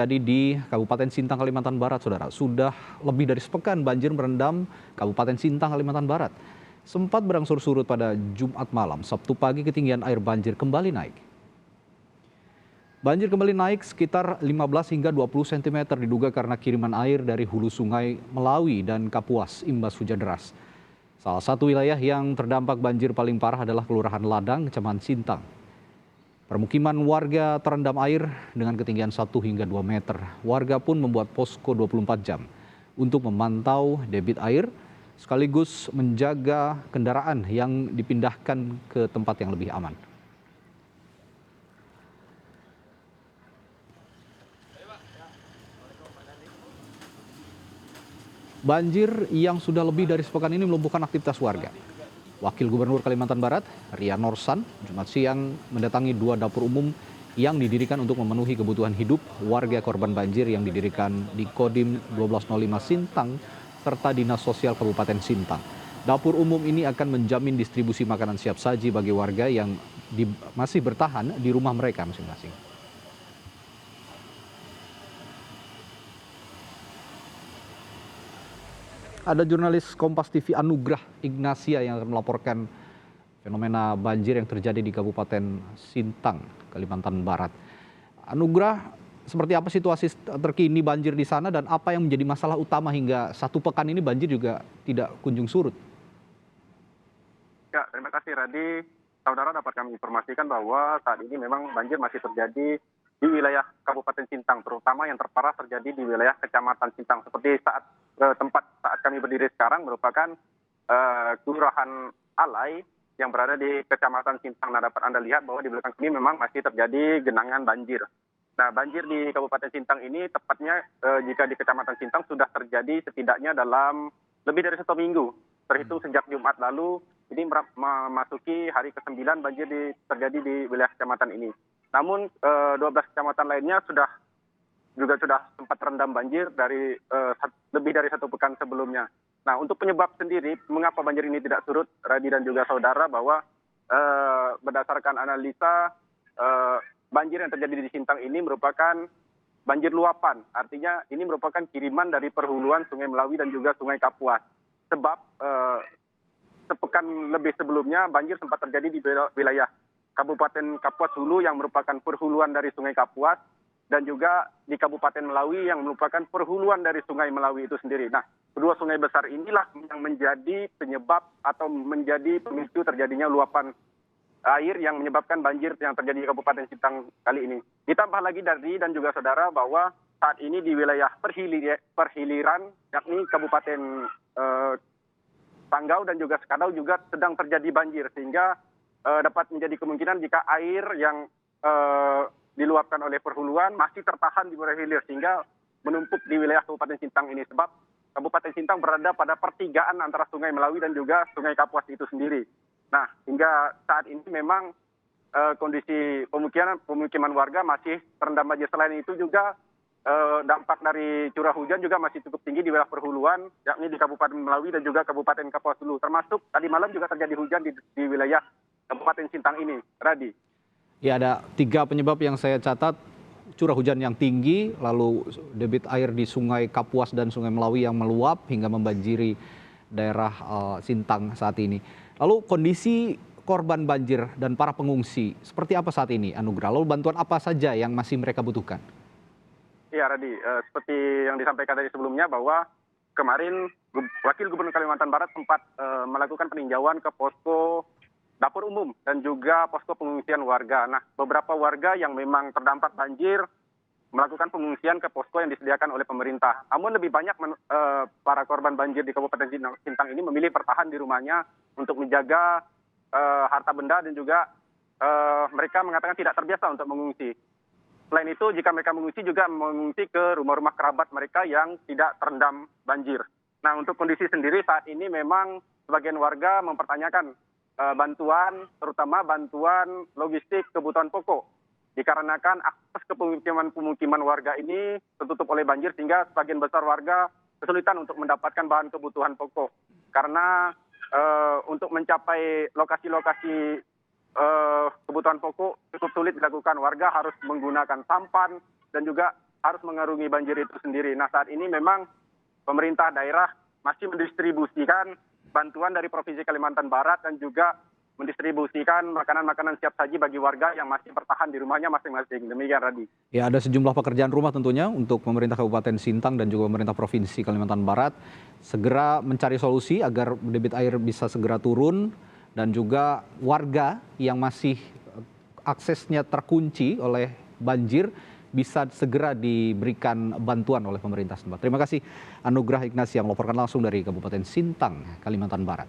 Jadi di Kabupaten Sintang, Kalimantan Barat, Saudara, sudah lebih dari sepekan banjir merendam Kabupaten Sintang, Kalimantan Barat. Sempat berangsur surut pada Jumat malam, Sabtu pagi ketinggian air banjir kembali naik. Banjir kembali naik sekitar 15 hingga 20 cm diduga karena kiriman air dari hulu sungai Melawi dan Kapuas imbas hujan deras. Salah satu wilayah yang terdampak banjir paling parah adalah Kelurahan Ladang, Kecamatan Sintang. Permukiman warga terendam air dengan ketinggian 1 hingga 2 meter. Warga pun membuat posko 24 jam untuk memantau debit air sekaligus menjaga kendaraan yang dipindahkan ke tempat yang lebih aman. Banjir yang sudah lebih dari sepekan ini melumpuhkan aktivitas warga. Wakil Gubernur Kalimantan Barat, Ria Norsan, Jumat siang mendatangi 2 dapur umum yang didirikan untuk memenuhi kebutuhan hidup warga korban banjir yang didirikan di Kodim 1205 Sintang serta Dinas Sosial Kabupaten Sintang. Dapur umum ini akan menjamin distribusi makanan siap saji bagi warga yang masih bertahan di rumah mereka masing-masing. Ada jurnalis Kompas TV Anugrah Ignasia yang akan melaporkan fenomena banjir yang terjadi di Kabupaten Sintang, Kalimantan Barat. Anugrah, seperti apa situasi terkini banjir di sana dan apa yang menjadi masalah utama hingga 1 pekan ini banjir juga tidak kunjung surut? Ya, terima kasih Radi. Saudara dapat kami informasikan bahwa saat ini memang banjir masih terjadi di wilayah Kabupaten Sintang, terutama yang terparah terjadi di wilayah Kecamatan Sintang. Seperti tempat saat kami berdiri sekarang merupakan Kelurahan Alai yang berada di Kecamatan Sintang. Nah, dapat Anda lihat bahwa di belakang sini memang masih terjadi genangan banjir. Nah, banjir di Kabupaten Sintang ini tepatnya jika di Kecamatan Sintang sudah terjadi setidaknya dalam lebih dari 1 minggu. Terhitung sejak Jumat lalu, ini memasuki hari ke-9 banjir terjadi di wilayah kecamatan ini. Namun 12 kecamatan lainnya sudah sempat terendam banjir dari lebih dari 1 pekan sebelumnya. Nah, untuk penyebab sendiri mengapa banjir ini tidak surut, Radi dan juga saudara, bahwa berdasarkan analisa banjir yang terjadi di Sintang ini merupakan banjir luapan. Artinya ini merupakan kiriman dari perhuluan Sungai Melawi dan juga Sungai Kapuas. Sebab sepekan lebih sebelumnya banjir sempat terjadi di wilayah Kabupaten Kapuas Hulu yang merupakan perhuluan dari Sungai Kapuas dan juga di Kabupaten Melawi yang merupakan perhuluan dari Sungai Melawi itu sendiri. Nah, kedua sungai besar inilah yang menjadi penyebab atau menjadi pemicu terjadinya luapan air yang menyebabkan banjir yang terjadi di Kabupaten Sintang kali ini. Ditambah lagi dari dan juga saudara bahwa saat ini di wilayah perhiliran yakni Kabupaten Sanggau dan juga Sekadau juga sedang terjadi banjir sehingga dapat menjadi kemungkinan jika air yang diluapkan oleh perhuluan masih tertahan di wilayah hilir sehingga menumpuk di wilayah Kabupaten Sintang ini, sebab Kabupaten Sintang berada pada pertigaan antara Sungai Melawi dan juga Sungai Kapuas itu sendiri. Nah, hingga saat ini memang kondisi pemukiman warga masih terendam banjir. Selain itu juga dampak dari curah hujan juga masih cukup tinggi di wilayah perhuluan, yakni di Kabupaten Melawi dan juga Kabupaten Kapuas Hulu. Termasuk tadi malam juga terjadi hujan di wilayah Kabupaten Sintang ini, Radi. Ya, ada 3 penyebab yang saya catat. Curah hujan yang tinggi, lalu debit air di Sungai Kapuas dan Sungai Melawi yang meluap hingga membanjiri daerah Sintang saat ini. Lalu kondisi korban banjir dan para pengungsi seperti apa saat ini, Anugrah? Lalu bantuan apa saja yang masih mereka butuhkan? Iya, Radi, seperti yang disampaikan tadi sebelumnya bahwa kemarin Wakil Gubernur Kalimantan Barat sempat melakukan peninjauan ke posko dapur umum dan juga posko pengungsian warga. Nah, beberapa warga yang memang terdampak banjir melakukan pengungsian ke posko yang disediakan oleh pemerintah. Namun lebih banyak para korban banjir di Kabupaten Sintang ini memilih bertahan di rumahnya untuk menjaga harta benda dan juga mereka mengatakan tidak terbiasa untuk mengungsi. Selain itu, jika mereka mengungsi juga mengungsi ke rumah-rumah kerabat mereka yang tidak terendam banjir. Nah, untuk kondisi sendiri saat ini memang sebagian warga mempertanyakan bantuan, terutama bantuan logistik kebutuhan pokok. Dikarenakan akses ke pemukiman warga ini tertutup oleh banjir sehingga sebagian besar warga kesulitan untuk mendapatkan bahan kebutuhan pokok. Karena untuk mencapai lokasi-lokasi kebutuhan pokok cukup sulit dilakukan. Warga harus menggunakan sampan dan juga harus mengarungi banjir itu sendiri. Nah, saat ini memang pemerintah daerah masih mendistribusikan bantuan dari Provinsi Kalimantan Barat dan juga mendistribusikan makanan-makanan siap saji bagi warga yang masih bertahan di rumahnya masing-masing. Demikian, Radi. Ya, ada sejumlah pekerjaan rumah tentunya untuk pemerintah Kabupaten Sintang dan juga pemerintah Provinsi Kalimantan Barat segera mencari solusi agar debit air bisa segera turun dan juga warga yang masih aksesnya terkunci oleh banjir bisa segera diberikan bantuan oleh pemerintah setempat. Terima kasih Anugrah Ignasi yang melaporkan langsung dari Kabupaten Sintang, Kalimantan Barat.